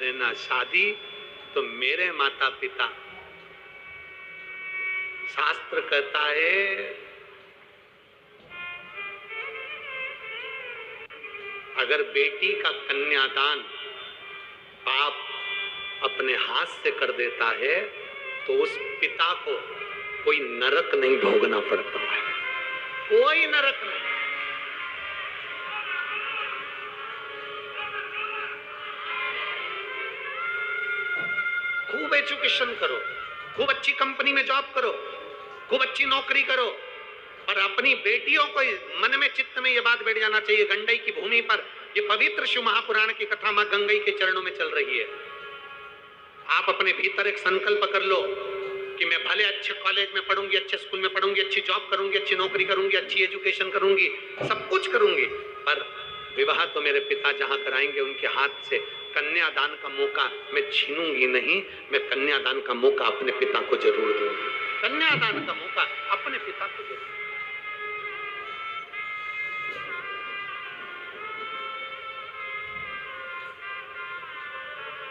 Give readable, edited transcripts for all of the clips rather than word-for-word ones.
देना शादी, तो मेरे माता पिता, शास्त्र कहता है अगर बेटी का कन्यादान बाप अपने हाथ से कर देता है तो उस पिता को कोई नरक नहीं भोगना पड़ता है, कोई नरक नहीं। खूब एजुकेशन करो, खूब अच्छी कंपनी में जॉब करो, खूब अच्छी नौकरी करो, और अपनी बेटियों को मन में चित्त में यह बात बैठ जाना चाहिए, गंडई की भूमि पर ये पवित्र शिव महापुराण की कथा मां गंगई के चरणों में चल रही है। आप अपने भीतर एक संकल्प कर लो कि मैं भले अच्छे कॉलेज में पढ़ूंगी, अच्छे स्कूल में पढ़ूंगी, अच्छी जॉब करूंगी, अच्छी नौकरी करूंगी, अच्छी एजुकेशन करूंगी, सब कुछ करूंगी, पर विवाह तो मेरे पिता जहां कराएंगे उनके हाथ से कन्यादान का मौका मैं छीनूंगी नहीं। मैं कन्यादान का मौका अपने पिता को जरूर दूंगी, कन्यादान का मौका अपने पिता को जरूर।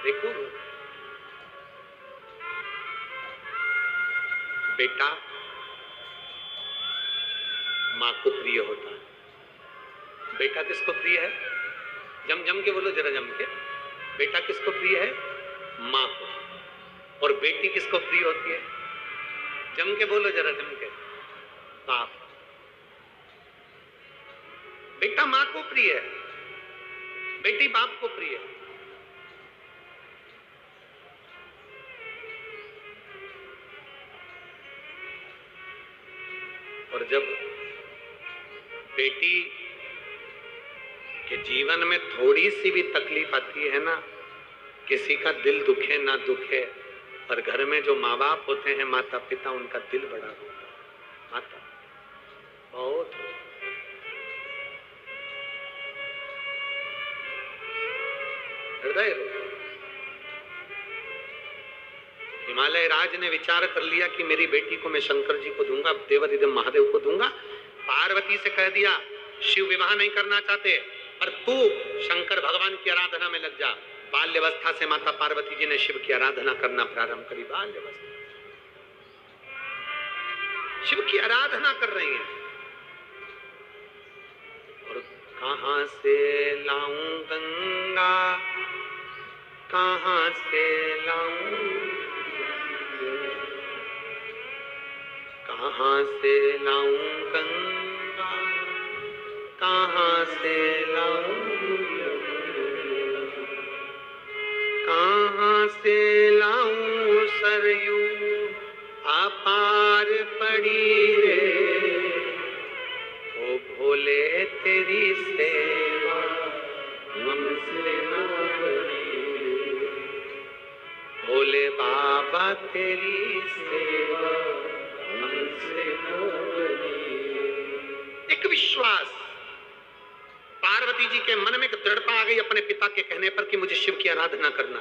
देखो बेटा मां को प्रिय होता है। बेटा किसको प्रिय है? जम जम के बोलो, जरा जम के। बेटा किसको प्रिय है? मां को। और बेटी किसको प्रिय होती है? जम के बोलो, जरा जम के। बाप। बेटा मां को प्रिय है, बेटी बाप को प्रिय है। और जब बेटी के जीवन में थोड़ी सी भी तकलीफ आती है ना, किसी का दिल दुखे ना दुखे, और घर में जो माँ बाप होते हैं, माता पिता, उनका दिल बड़ा रोता है। माता बहुत हृदय रोता। हिमालय राज ने विचार कर लिया कि मेरी बेटी को मैं शंकर जी को दूंगा, देवाधिदेव महादेव को दूंगा। पार्वती से कह दिया शिव विवाह नहीं करना चाहते, पर तू शंकर भगवान की आराधना में लग जा। बाल्यावस्था से माता पार्वती जी ने शिव की आराधना करना प्रारंभ करी। बाल्यावस्था शिव की आराधना कर रही हैं। और कहां से लाऊं गंगा, कहां से लाऊं, कहां से लाऊं गंगा, कहां से लाऊं, कहां से लाऊं सरयू अपार पड़ी रे, ओ भोले तेरी सेवा हमसे न बड़ी, भोले बाबा तेरी सेवा हमसे न बड़ी। एक विश्वास पार्वती जी के मन में एक दृढ़ता आ गई अपने पिता के कहने पर कि मुझे शिव की आराधना करना।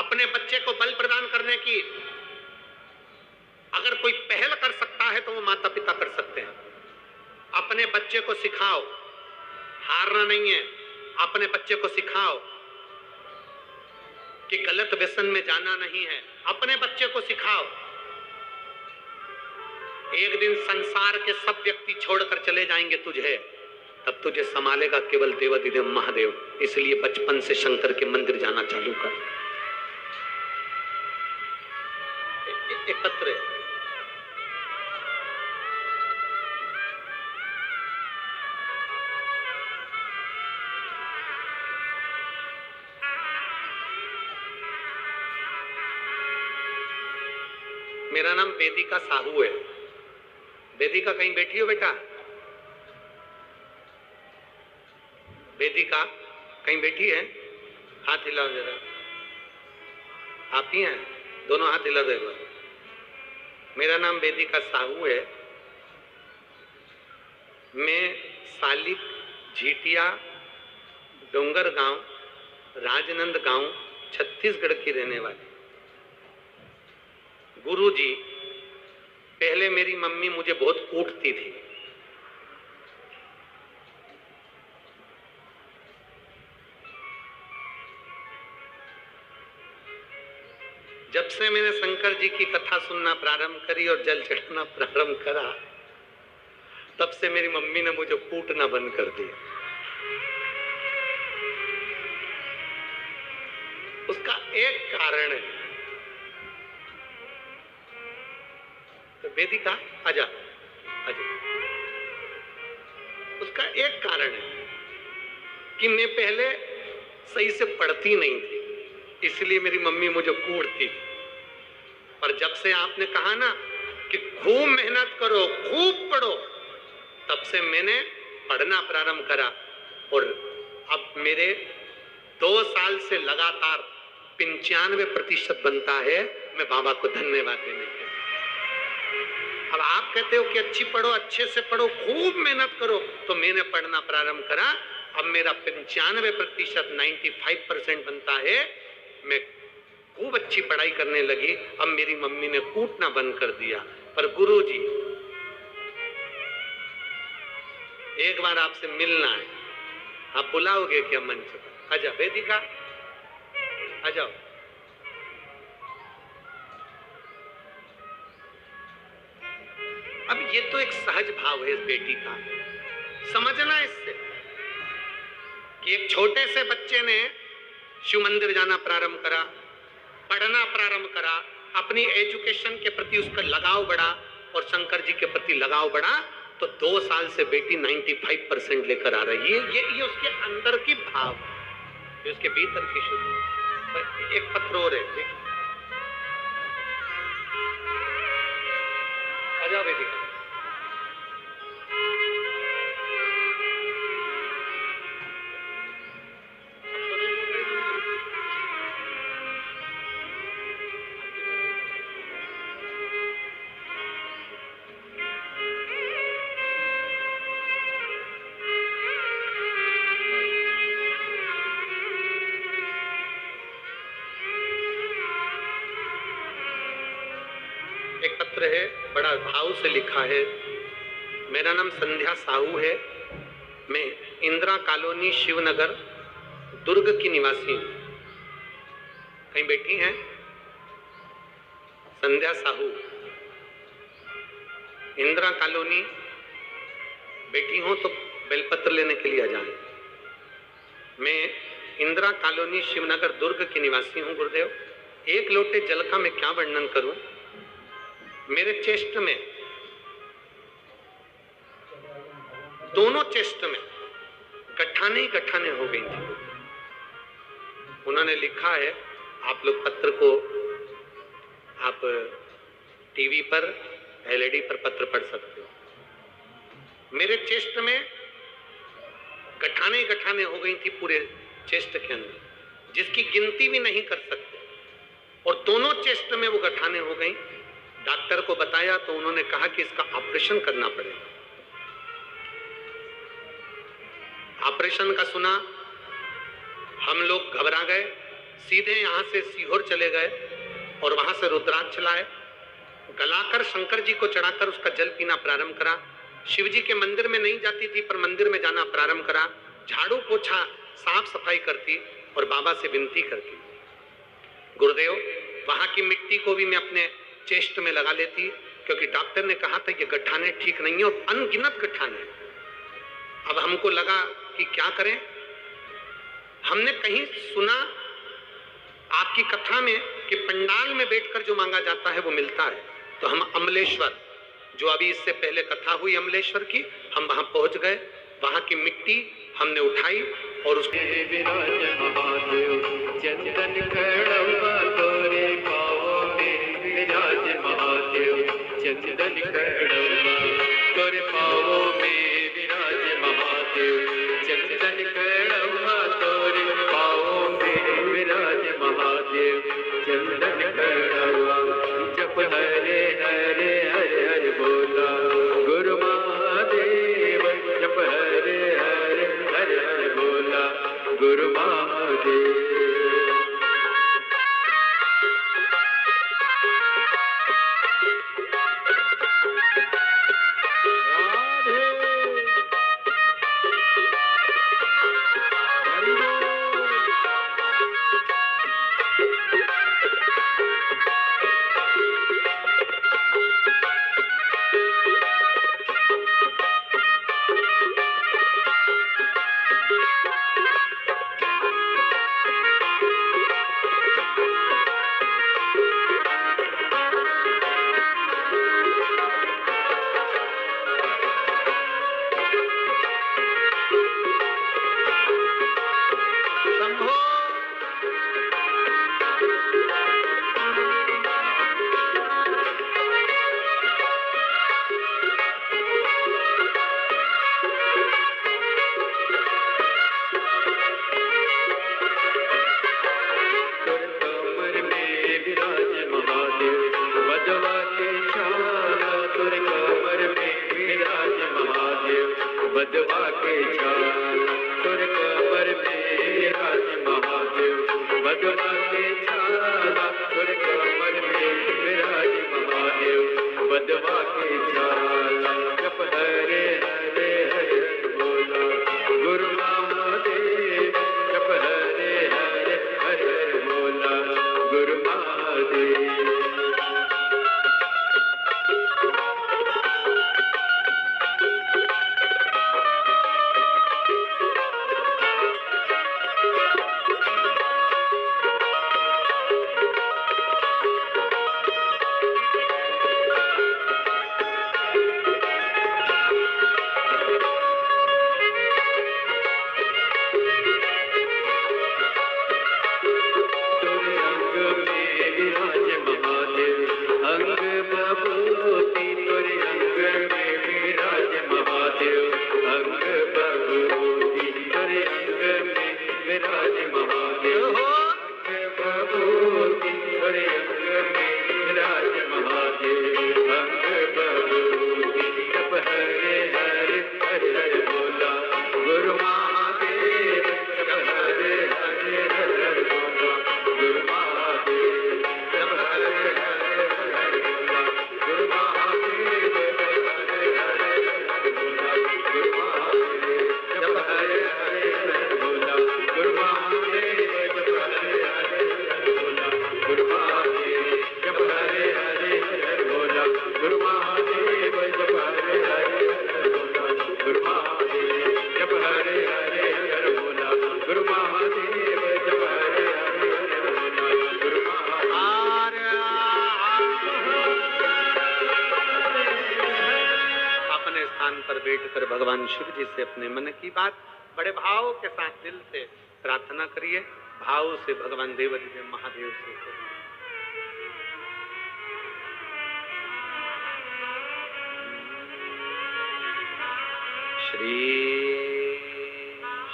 अपने बच्चे को बल प्रदान करने की अगर कोई पहल कर सकता है तो वो माता पिता कर सकते हैं। अपने बच्चे को सिखाओ, हारना नहीं है। अपने बच्चे को सिखाओ कि गलत व्यसन में जाना नहीं है। अपने बच्चे को सिखाओ एक दिन संसार के सब व्यक्ति छोड़कर चले जाएंगे तुझे, तब तुझे संभालेगा केवल देवाधिदेव महादेव। इसलिए बचपन से शंकर के मंदिर जाना चालू कर। एकत्र मेरा नाम वेदिका साहू है। वेदिका कहीं बैठी हो बेटा? वेदिका कहीं बैठी है? हाथ हिलाओ जरा। आप ही हैं? दोनों हाथ हिला दो एक बार। मेरा नाम वेदिका साहू है। मैं सालिक झीटिया डोंगर गांव, राजनंद गांव, छत्तीसगढ़ की रहने वाली। गुरुजी, पहले मेरी मम्मी मुझे बहुत कूटती थी। जब से मैंने शंकर जी की कथा सुनना प्रारंभ करी और जल चढ़ाना प्रारंभ करा, तब से मेरी मम्मी ने मुझे कूटना बंद कर दिया। उसका एक कारण है। तो वेदिका आजा आजा, उसका एक कारण है कि मैं पहले सही से पढ़ती नहीं थी, इसलिए मेरी मम्मी मुझे कूटती थी। पर जब से आपने कहा ना कि खूब मेहनत करो, खूब पढ़ो, तब से मैंने पढ़ना प्रारंभ करा और अब मेरे 2 साल से लगातार 95% बनता है। मैं बाबा को धन्यवाद देने के। अब आप कहते हो कि अच्छी पढ़ो, अच्छे से पढ़ो, खूब मेहनत करो, तो मैंने पढ़ना प्रारंभ करा। अब मेरा 95% 95% बनता है। मैं खूब अच्छी पढ़ाई करने लगी। अब मेरी मम्मी ने कूटना बंद कर दिया। पर गुरुजी, एक बार आपसे मिलना है, आप बुलाओगे क्या मंच पर? आजा वेदिका, आ जाओ। अब ये तो एक सहज भाव है इस बेटी का, समझना इससे कि एक छोटे से बच्चे ने शिव मंदिर जाना प्रारंभ करा, पढ़ना प्रारंभ करा, अपनी एजुकेशन के प्रति उसका लगाव बढ़ा और शंकर जी के प्रति लगाव बढ़ा, तो 2 साल से बेटी 95% लेकर आ रही है। ये उसके अंदर की भाव, ये उसके भीतर की शुद्धि। एक पत्र और है, देखिए, आजा वेदिका। एक पत्र है, बड़ा भाव से लिखा है। मेरा नाम संध्या साहू है, मैं इंदिरा कॉलोनी शिवनगर दुर्ग की निवासी हूँ। कहीं बैठी हैं? संध्या साहू, इंदिरा कॉलोनी बैठी हो तो बेलपत्र लेने के लिए आ जाए। मैं इंदिरा कॉलोनी शिवनगर दुर्ग की निवासी हूँ गुरुदेव। एक लोटे जल का मैं क्या वर्णन करूं। मेरे चेस्ट में, दोनों चेस्ट में गठाने ही गठाने हो गई थी। उन्होंने लिखा है, आप लोग पत्र को आप टीवी पर, एलईडी पर पत्र पढ़ सकते हो। मेरे चेस्ट में गठाने ही गठाने हो गई थी पूरे चेस्ट के अंदर, जिसकी गिनती भी नहीं कर सकते। और दोनों चेस्ट में वो गठाने हो गई। डॉक्टर को बताया तो उन्होंने कहा कि इसका ऑपरेशन करना पड़ेगा। ऑपरेशन का सुना, हम लोग घबरा गए, सीधे यहां से सीहोर चले गए और वहां से रुद्राक्ष लाए, गलाकर शंकर जी को चढ़ाकर उसका जल पीना प्रारंभ करा। शिव जी के मंदिर में नहीं जाती थी, पर मंदिर में जाना प्रारंभ करा। झाड़ू पोछा साफ सफाई करती और बाबा से विनती करती, गुरुदेव वहां की मिट्टी को भी मैं अपने चेस्ट में लगा लेती, क्योंकि डॉक्टर ने कहा था कि गठाने ठीक नहीं है और अनगिनत गठाने। अब हमको लगा कि क्या करें। हमने कहीं सुना आपकी कथा में कि पंडाल में बैठकर जो मांगा जाता है वो मिलता है। तो हम अमलेश्वर, जो अभी इससे पहले कथा हुई अमलेश्वर की, हम वहां पहुंच गए। वहां की मिट्टी हमने उठाई और उसको चंदन खड़वा तोरे पाँव में विराज महादेव, चंदन खड़वा तोरे पाँव में विराज महादेव, चंदन खड़वा तोरे पाँव में विराज महादेव, चंदन खड़वा। जप हरे हरे हरे हरे बोला गुरु महादेव, जप हरे हरे हरे हरे बोला गुरु महादेव। छाल तुर कमर में विराज महादेव बदवा के छाल तुर कमर में विराज महादेव बदवा के छाल जप हरे हरे हरे बोला गुरु महादेव जप हरे हरे हरे बोला गुरु महादेव। भगवान शिव जी से अपने मन की बात बड़े भाव के साथ दिल से प्रार्थना करिए। भाव से भगवान देवाधिदेव महादेव से श्री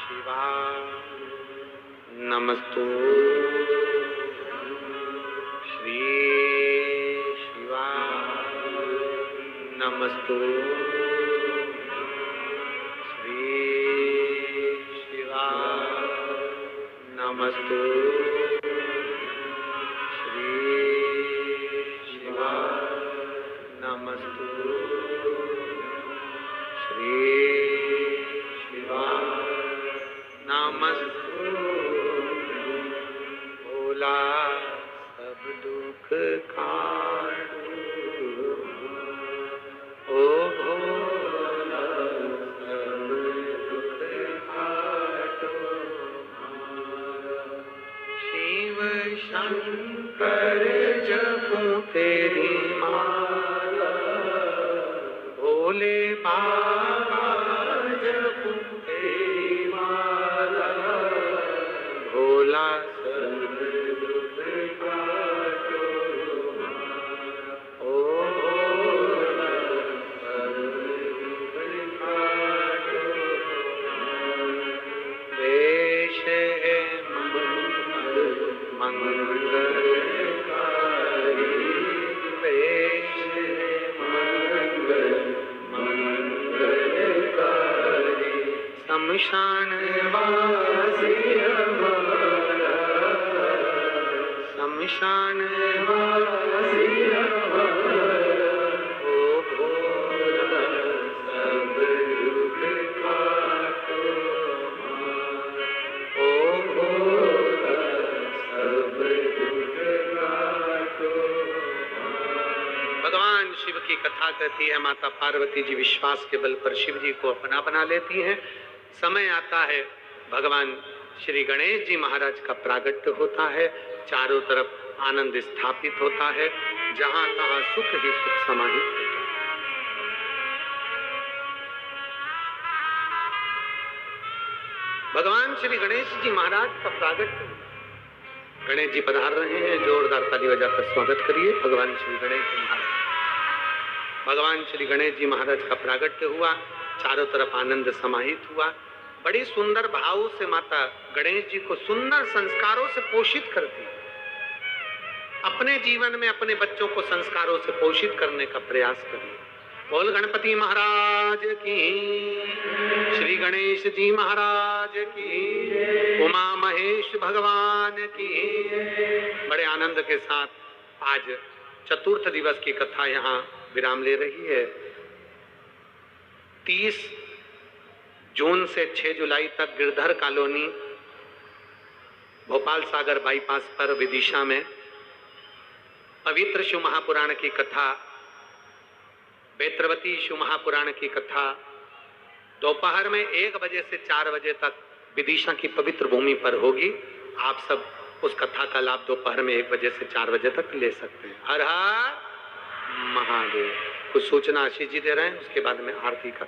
शिवा नमस्तु श्री शिवा नमस्तु नमस्तु श्री शिवा नमस्तु श्री शिवा नमस्तु भोला सब दुख काटो ओ भोला सब दुख काटो शिव शंकर जपो तेरी माला भोले बाबा जपो तेरी माला भोला सब दुख काटो ओ भोला सब दुख काटो देश है मंगलकारी वेश मंगलकारी शमशान वासी हमारा शमशान वासी हमारा ओ भोला सब दुख काटो ओ भोला भगवान शिव की कथा कहती है माता पार्वती जी विश्वास के बल पर शिव जी को अपना बना लेती हैं। समय आता है भगवान श्री गणेश जी महाराज का प्रागट्य होता है, चारों तरफ आनंद स्थापित होता है, जहां तहां सुख ही सुख समाहित होता है। भगवान श्री गणेश जी महाराज का प्रागट्य, गणेश जी पधार रहे हैं, जोरदार ताली बजाकर स्वागत करिए भगवान श्री गणेश जी महाराज। भगवान श्री गणेश जी महाराज का प्रागट्य हुआ, चारों तरफ आनंद समाहित हुआ। बड़ी सुंदर भाव से माता गणेश जी को सुंदर संस्कारों से पोषित करती है। अपने जीवन में अपने बच्चों को संस्कारों से पोषित करने का प्रयास करिए। बोल गणपति महाराज की, श्री गणेश जी महाराज की, उमा महेश भगवान की। बड़े आनंद के साथ आज चतुर्थ दिवस की कथा यहाँ विराम ले रही है। 30 जून से 6 जुलाई तक गिरधर कॉलोनी भोपाल सागर बाईपास पर विदिशा में पवित्र शिव महापुराण की कथा, बेत्रवती शिव महापुराण की कथा दोपहर में 1 बजे से 4 बजे तक विदिशा की पवित्र भूमि पर होगी। आप सब उस कथा का लाभ दोपहर में 1 बजे से 4 बजे तक ले सकते हैं। हर हर महादेव। कुछ सूचना आशीष जी दे रहे हैं, उसके बाद में आरती का